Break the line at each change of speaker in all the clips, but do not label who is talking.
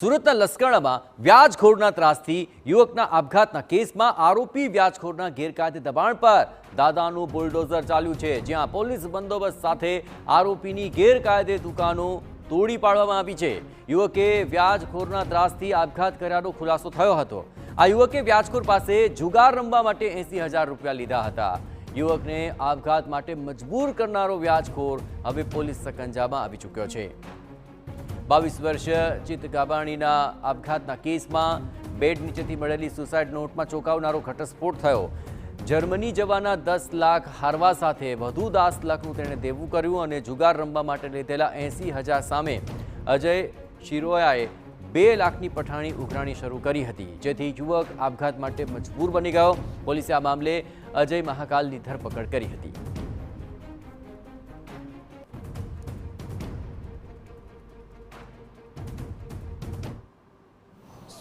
સુરતના લસકાણામાં વ્યાજખોરના ત્રાસથી યુવકના આપઘાતના કેસમાં આરોપી વ્યાજખોરના ગેરકાયદે દબાણ પર દાદાનું બુલડોઝર ચાલ્યું છે, જ્યાં પોલીસ બંદોબસ્ત સાથે આરોપીની ગેરકાયદે દુકાનો તોડી પાડવામાં આવી છે। યુવકે વ્યાજખોરના ત્રાસથી આપઘાત કર્યાનો ખુલાસો થયો હતો। આ યુવકે વ્યાજખોર પાસે જુગાર રમવા માટે 80,000 રૂપિયા લીધા હતા। યુવકને આપઘાત માટે મજબૂર કરનારો વ્યાજખોર હવે પોલીસ સકંજામાં આવી ચૂક્યો છે। 22 વર્ષીય ચિત્ત ગાબાણીના આપઘાતના કેસમાં બેડ નીચેથી મળેલી સુસાઇડ નોટમાં ચોંકાવનારો ઘટસ્ફોટ થયો। જર્મની જવાના 10 લાખ હારવા સાથે વધુ 10 લાખનું તેણે દેવું કર્યું અને જુગાર રમવા માટે લીધેલા 80,000 સામે અજય શિરોયાએ 2 લાખની પઠાણી ઉઘરાણી શરૂ કરી હતી, જેથી યુવક આપઘાત માટે મજબૂર બની ગયો। પોલીસે આ મામલે અજય મહાકાલની ધરપકડ કરી હતી।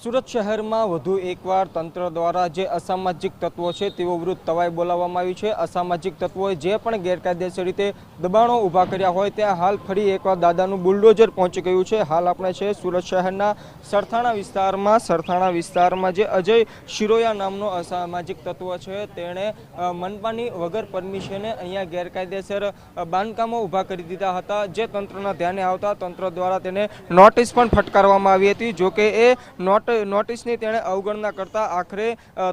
સુરત શહેરમાં વધુ એકવાર તંત્ર દ્વારા જે અસામાજિક તત્વો છે તેઓ વિરુદ્ધ તવાઈ બોલાવવામાં આવી છે। અસામાજિક તત્વોએ જે પણ ગેરકાયદેસર રીતે દબાણો ઊભા કર્યા હોય ત્યાં હાલ ફરી એકવાર દાદાનું બુલડોઝર પહોંચી ગયું છે। હાલ આપણે છે સુરત શહેરના સરથાણા વિસ્તારમાં જે અજય શિરોયા નામનો અસામાજિક તત્વ છે તેણે મનપાની વગર પરમિશને અહીંયા ગેરકાયદેસર બાંધકામો ઊભા કરી દીધા હતા, જે તંત્રના ધ્યાને આવતા તંત્ર દ્વારા તેને નોટિસ પણ ફટકારવામાં આવી હતી। જોકે એ નોટિસની તેણે અવગણના કરતા આખરે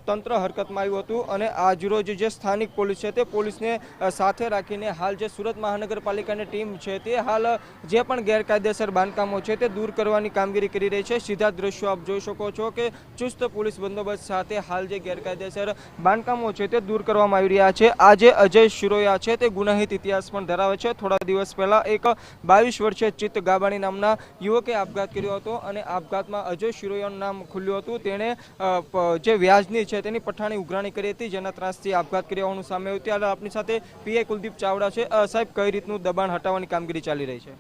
તંત્ર હરકતમાં આવ્યું હતું અને આજરોજ જે સ્થાનિક પોલીસ છે તે પોલીસને સાથે રાખીને હાલ જે સુરત મહાનગરપાલિકાની ટીમ છે તે હાલ જે પણ ગેરકાયદેસર બાંધકામો છે તે દૂર કરવાની કામગીરી કરી રહી છે। સીધા દ્રશ્યો આપ જોઈ શકો છો કે ચુસ્ત પોલીસ બંદોબસ્ત સાથે હાલ જે ગેરકાયદેસર બાંધકામો છે તે દૂર કરવામાં આવી રહ્યા છે। આ જે અજય શિરોયા છે તે ગુનાહિત ઇતિહાસ પણ ધરાવે છે। થોડા દિવસ પહેલા એક 22 વર્ષીય ચિત્ત ગાબાણી નામના યુવકે આપઘાત કર્યો હતો અને આપઘાતમાં અજય શિરોયાનું નામ ખુલ્યું હતું। તેણે જે વ્યાજની છે તેની પઠાણી ઉઘરાણી કરી હતી, જેના ત્રાસથી આપઘાત કર્યા હોવાનું સામે આવ્યું। ત્યારે આપણી સાથે પીઆઈ કુલદીપ ચાવડા છે। સાહેબ, કઈ રીતનું દબાણ હટાવવાની કામગીરી ચાલી રહી છે?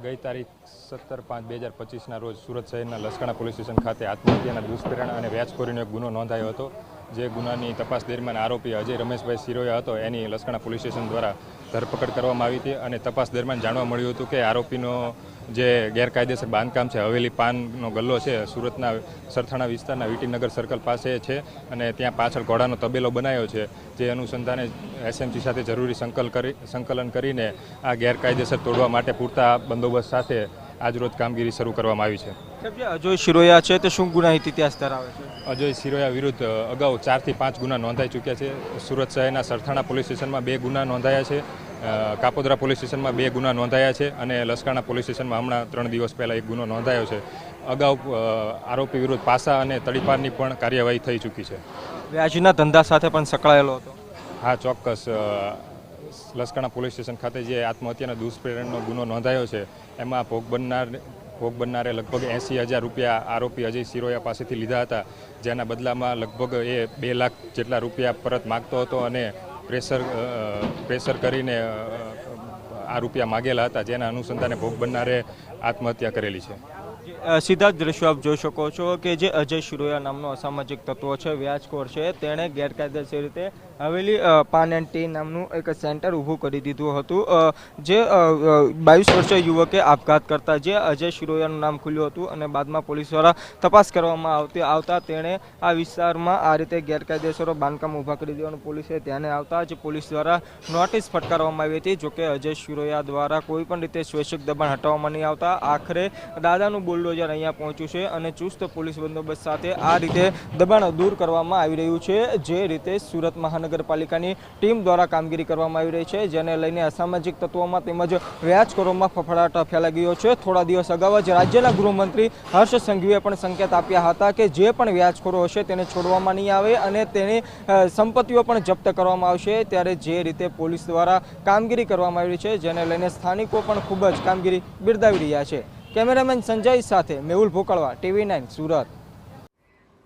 ગઈ તારીખ 17/5/2025ના રોજ સુરત શહેરના લસકાણા પોલીસ સ્ટેશન ખાતે આત્મહત્યાના દુષ્પ્રેરણ અને વ્યાજખોરીનો એક ગુનો નોંધાયો હતો। જે ગુનાની તપાસ દરમિયાન આરોપી અજય રમેશભાઈ શિરોયા હતો એની લસકાણા પોલીસ સ્ટેશન દ્વારા ધરપકડ કરવામાં આવી હતી અને તપાસ દરમિયાન જાણવા મળ્યું હતું કે આરોપીનો જે ગેરકાયદેસર બાંધકામ છે હવેલી પાનનો ગલ્લો છે સુરતના સરથાણા વિસ્તારના વીટીનગર સર્કલ પાસે છે અને ત્યાં પાછળ ઘોડાનો તબેલો બનાવ્યો છે। જે અનુસંધાને એસએમસી સાથે જરૂરી સંકલન કરીને આ ગેરકાયદેસર તોડવા માટે પૂરતા બંદોબસ્ત સાથે આજરોજ કામગીરી શરૂ કરવામાં આવી છે।
અજય શિરોયા છે તે શું ગુનાહિત ઇતિહાસ ધરાવે છે?
અજય શિરોયા વિરુદ્ધ અગાઉ 4 થી 5 ગુના નોંધાઈ ચૂક્યા છે। સુરત શહેરના સરથાણા પોલીસ સ્ટેશનમાં 2 ગુના નોંધાયા છે, કાપોદ્રા પોલીસ સ્ટેશનમાં 2 ગુના નોંધાયા છે અને લસકાણા પોલીસ સ્ટેશનમાં હમણાં 3 દિવસ પહેલાં 1 ગુનો નોંધાયો છે। અગાઉ આરોપી વિરુદ્ધ પાસા અને તડીપારની પણ કાર્યવાહી થઈ ચૂકી છે।
વ્યાજના ધંધા સાથે પણ સંકળાયેલો હતો?
હા, ચોક્કસ। લસકાણા પોલીસ સ્ટેશન ખાતે જે આત્મહત્યાના દુષ્પ્રેરણનો ગુનો નોંધાયો છે એમાં ભોગ બનનારે લગભગ 80,000 રૂપિયા આરોપી અજય શિરોયા પાસેથી લીધા હતા, જેના બદલામાં લગભગ એ 2 લાખ જેટલા રૂપિયા પરત માગતો હતો અને પ્રેશર કરીને આ રૂપિયા માગેલા હતા, જેના અનુસંધાને ભોગ બનનારે આત્મહત્યા કરેલી છે।
સીધા જ દ્રશ્યો આપ જોઈ શકો છો કે જે અજય શિરોયા નામનો અસામાજિક તત્વ છે, વ્યાજખોર છે, તેણે ગેરકાયદેસર રીતે હવેલી પાન એન્ડ ટી નામનું એક સેન્ટર ઊભું કરી દીધું હતું। જે 22 વર્ષીય યુવકે આપઘાત કરતા જે અજય શિરોયાનું નામ ખુલ્યું હતું અને બાદમાં પોલીસ દ્વારા તપાસ કરવામાં આવતા તેણે આ વિસ્તારમાં આ રીતે ગેરકાયદેસર બાંધકામ ઊભા કરી દેવાનું પોલીસે ધ્યાને આવતા જ પોલીસ દ્વારા નોટિસ ફટકારવામાં આવી હતી। જોકે અજય શિરોયા દ્વારા કોઈ પણ રીતે સ્વૈચ્છિક દબાણ હટાવવામાં નહીં આવતા આખરે દાદાનું બુલડોઝર અહીંયા પહોંચ્યું છે અને ચુસ્ત પોલીસ બંદોબસ્ત સાથે આ રીતે દબાણ દૂર કરવામાં આવી રહ્યું છે। જે રીતે સુરત મહાનગરપાલિકાની ટીમ દ્વારા કામગીરી કરવામાં આવી રહી છે, જેને લઈને અસામાજિક તત્વોમાં તેમજ વ્યાજખોરોમાં ફફડાટ ફેલાઈ ગયો છે। થોડા દિવસ અગાઉ જ રાજ્યના ગૃહમંત્રી હર્ષ સંઘવીએ પણ સંકેત આપ્યા હતા કે જે પણ વ્યાજખોરો હશે તેને છોડવામાં નહીં આવે અને તેની સંપત્તિઓ પણ જપ્ત કરવામાં આવશે। ત્યારે જે રીતે પોલીસ દ્વારા કામગીરી કરવામાં આવી છે, જેને લઈને સ્થાનિકો પણ ખૂબ જ કામગીરી બિરદાવી રહ્યા છે। કેમેરામેન સંજય સાથે મેહુલ ભોકળવા, TV9 સુરત।